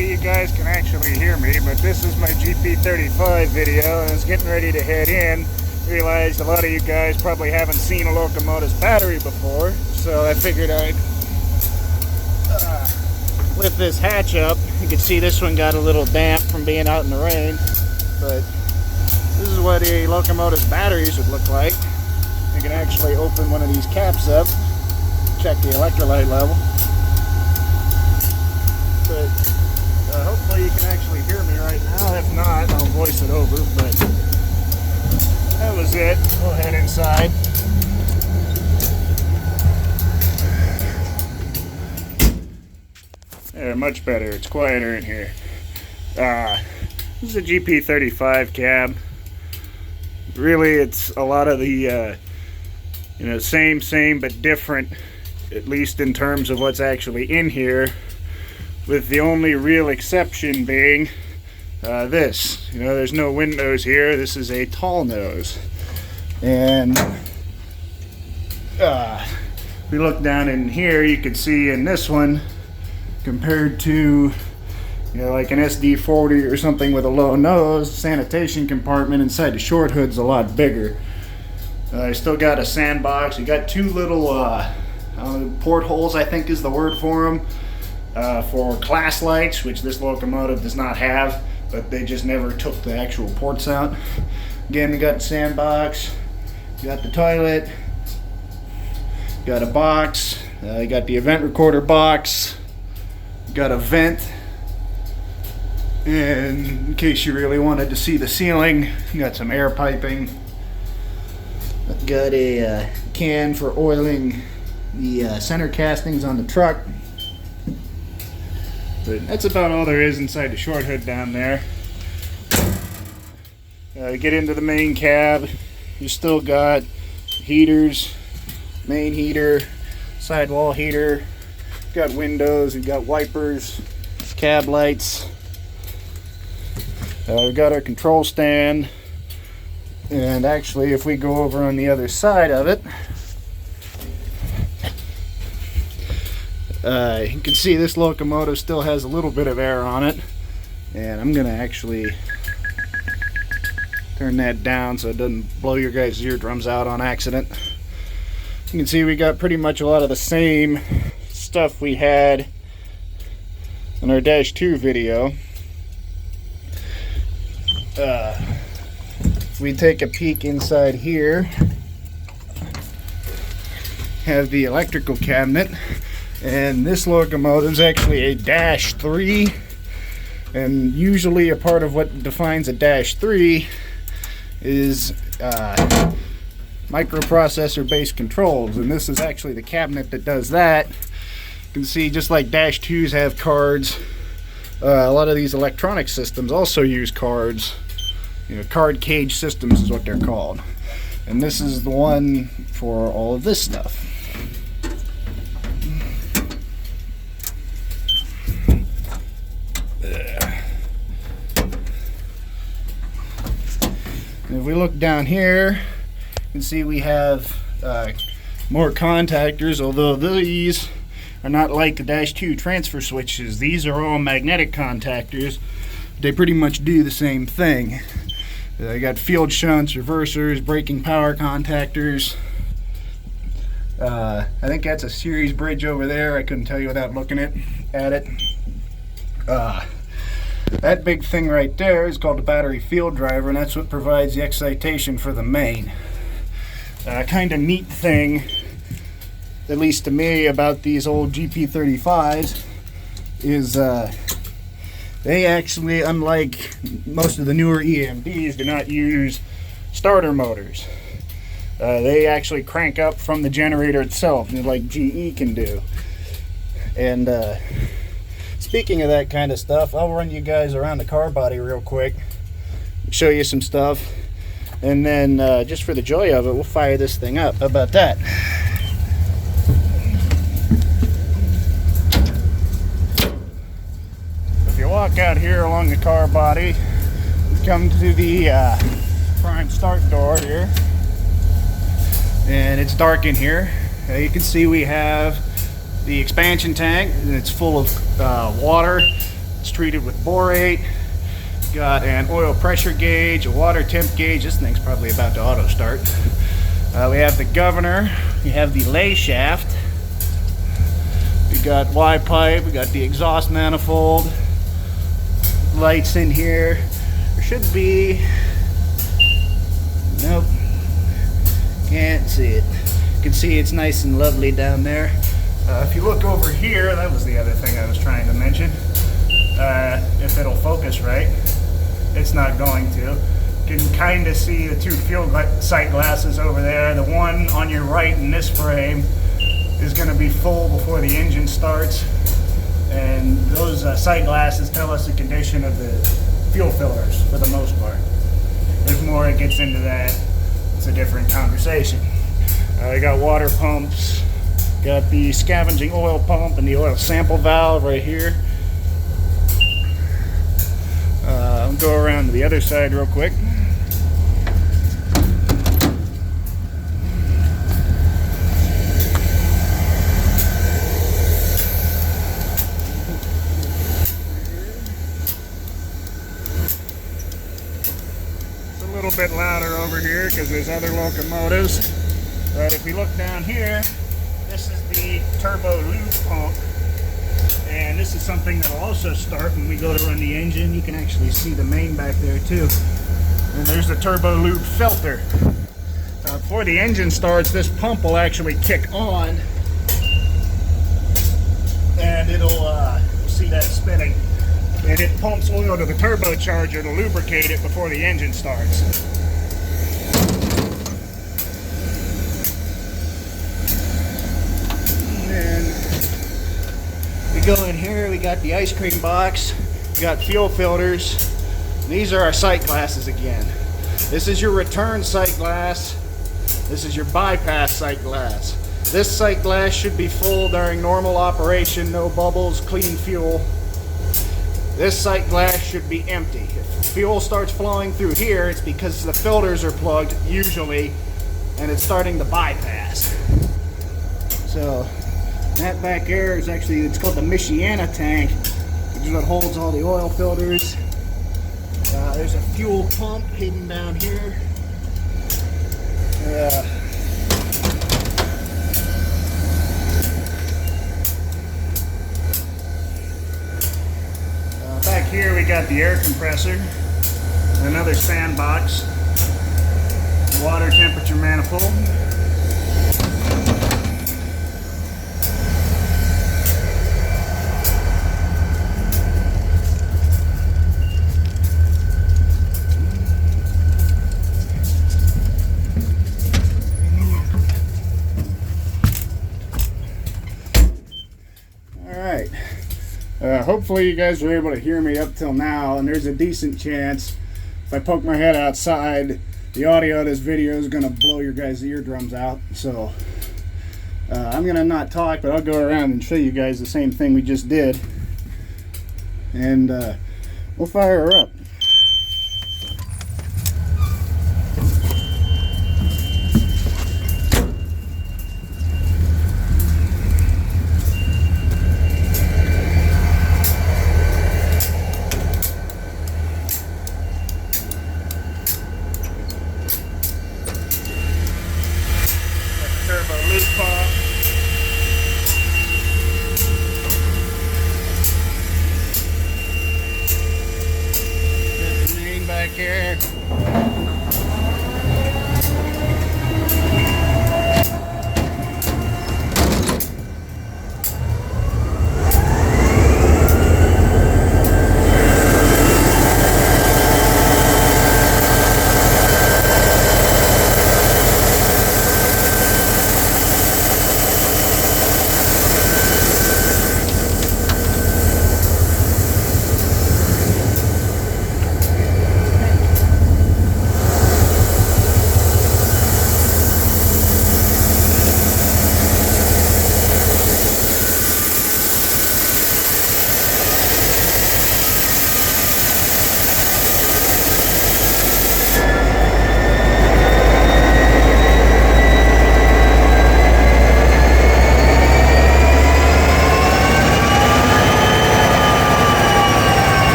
hopefully you guys can actually hear me, but this is my GP35 video and it's getting ready to head in. Realized a lot of you guys probably haven't seen a Locomotive's battery before, so I figured I'd lift this hatch up. You can see this one got a little damp from being out in the rain, but this is what a Locomotive's batteries would look like. You can actually open one of these caps up, check the electrolyte level. But hopefully you can actually hear me right now. If not, I'll voice it over. But that was it. We'll head inside. There, much better. It's quieter in here. This is a GP35 cab. Really, it's a lot of the same but different, at least in terms of what's actually in here, with the only real exception being this. There's no windows here. This is a tall nose, and if we look down in here, you can see in this one, compared to like an SD40 or something with a low nose, sanitation compartment inside the short hood's a lot bigger. I still got a sandbox. You got two little portholes, I think is the word for them, for class lights, which this Locomotive does not have, but they just never took the actual ports out. Again, we got the sandbox, you got the toilet, you got a box, you got the event recorder box, you got a vent, and in case you really wanted to see the ceiling, you got some air piping. Got a can for oiling the center castings on the truck. But that's about all there is inside the short hood down there. Get into the main cab. You still got heaters, main heater, sidewall heater. Got windows, we've got wipers, cab lights. We've got our control stand. And actually, if we go over on the other side of it, you can see this Locomotive still has a little bit of air on it. And I'm going to actually turn that down so it doesn't blow your guys' eardrums out on accident. You can see we got pretty much a lot of the same stuff we had in our Dash 2 video. If we take a peek inside here, have the electrical cabinet, and this Locomotive is actually a Dash 3, and usually a part of what defines a Dash 3 is microprocessor based controls, and this is actually the cabinet that does that. You can see, just like Dash 2s have cards, a lot of these electronic systems also use cards. Card cage systems is what they're called. And this is the one for all of this stuff. And if we look down here, you can see we have more contactors, although these are not like the Dash 2 transfer switches. These are all magnetic contactors. They pretty much do the same thing. You got field shunts, reversers, braking power contactors. I think that's a series bridge over there. I couldn't tell you without looking at it. That big thing right there is called the battery field driver, and that's what provides the excitation for the main. Kind of neat thing, at least to me, about these old GP35s is they actually, unlike most of the newer EMDs, do not use starter motors. They actually crank up from the generator itself, like GE can do. And speaking of that kind of stuff, I'll run you guys around the car body real quick, show you some stuff, and then just for the joy of it, we'll fire this thing up. How about that? Walk out here along the car body, come to the prime start door here, and it's dark in here. You can see we have the expansion tank, and it's full of water. It's treated with borate. Got an oil pressure gauge, a water temp gauge. This thing's probably about to auto start. We have the governor. We have the lay shaft. We got Y pipe. We got the exhaust manifold. Lights in here. There should be. Nope. Can't see it. You can see it's nice and lovely down there. If you look over here, that was the other thing I was trying to mention. If it'll focus right, it's not going to. You can kind of see the two field sight glasses over there. The one on your right in this frame is going to be full before the engine starts, and those sight glasses tell us the condition of the fuel fillers for the most part. There's more that gets into that. It's a different conversation. We got water pumps. Got the scavenging oil pump and the oil sample valve right here. I'll go around to the other side real quick. It's a little bit louder over here because there's other locomotives. But if we look down here, this is the turbo lube pump, and this is something that will also start when we go to run the engine. You can actually see the main back there too. And there's the turbo lube filter. Before the engine starts, this pump will actually kick on, and it'll see that spinning, and it pumps oil to the turbocharger to lubricate it before the engine starts. We go in here, we got the ice cream box, we got fuel filters. These are our sight glasses again. This is your return sight glass. This is your bypass sight glass. This sight glass should be full during normal operation, no bubbles, clean fuel. This sight glass should be empty. If fuel starts flowing through here, it's because the filters are plugged, usually, and it's starting to bypass. So, that back there is actually, it's called the Michiana tank, which is what holds all the oil filters. There's a fuel pump hidden down here. Back here we got the air compressor, another sandbox, water temperature manifold. Hopefully you guys were able to hear me up till now, and there's a decent chance if I poke my head outside, the audio of this video is going to blow your guys' eardrums out. So I'm going to not talk, but I'll go around and show you guys the same thing we just did, and we'll fire her up.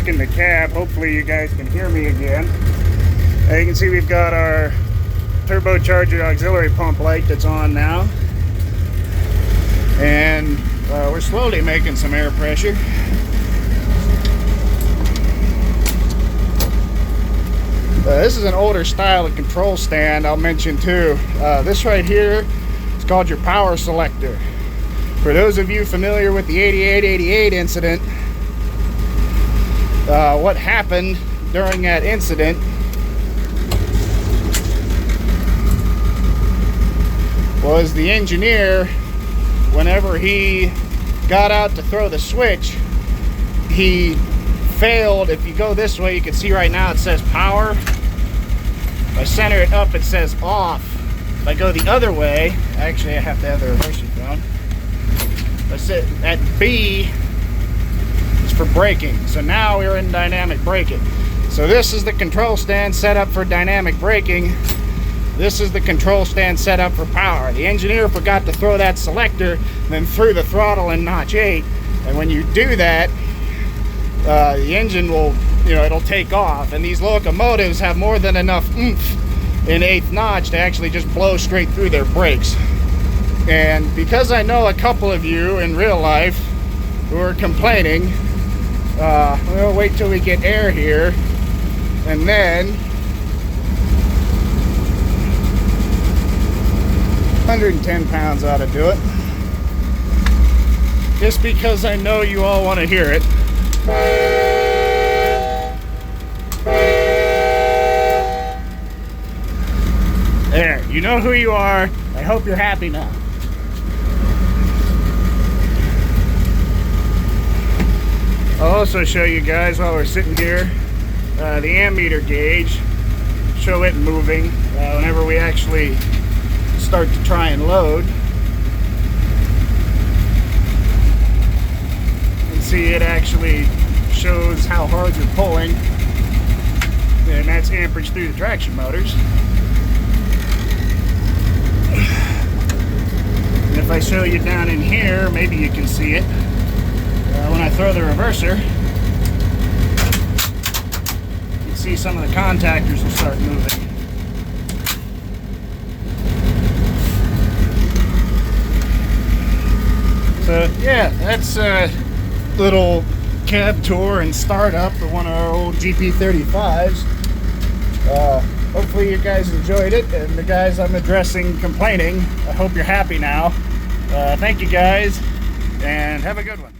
in the cab. Hopefully you guys can hear me again. You can see we've got our turbocharger auxiliary pump light that's on now. And we're slowly making some air pressure. This is an older style of control stand, I'll mention too. This right here is called your power selector. For those of you familiar with the 8888 incident, what happened during that incident was the engineer, whenever he got out to throw the switch, he failed. If you go this way, you can see right now it says power. If I center it up, it says off. If I go the other way, actually I have to have the reverser going. Let's sit at B is for braking. So now we're in dynamic braking. So this is the control stand set up for dynamic braking. This is the control stand set up for power. The engineer forgot to throw that selector, then threw the throttle in notch 8. And when you do that, the engine will, it'll take off. And these locomotives have more than enough oomph in 8th notch to actually just blow straight through their brakes. And because I know a couple of you in real life who are complaining, we'll wait till we get air here, and then 110 pounds ought to do it. Just because I know you all want to hear it. There, you know who you are. I hope you're happy now. I'll also show you guys while we're sitting here the ammeter gauge. Show it moving whenever we actually start to try and load. You can see it actually shows how hard you're pulling, and that's amperage through the traction motors. And if I show you down in here, maybe you can see it. When I throw the reverser, you can see some of the contactors will start moving. So yeah, that's a little cab tour and startup for one of our old GP35s. Hopefully you guys enjoyed it, and the guys I'm addressing complaining, I hope you're happy now. Thank you guys, and have a good one.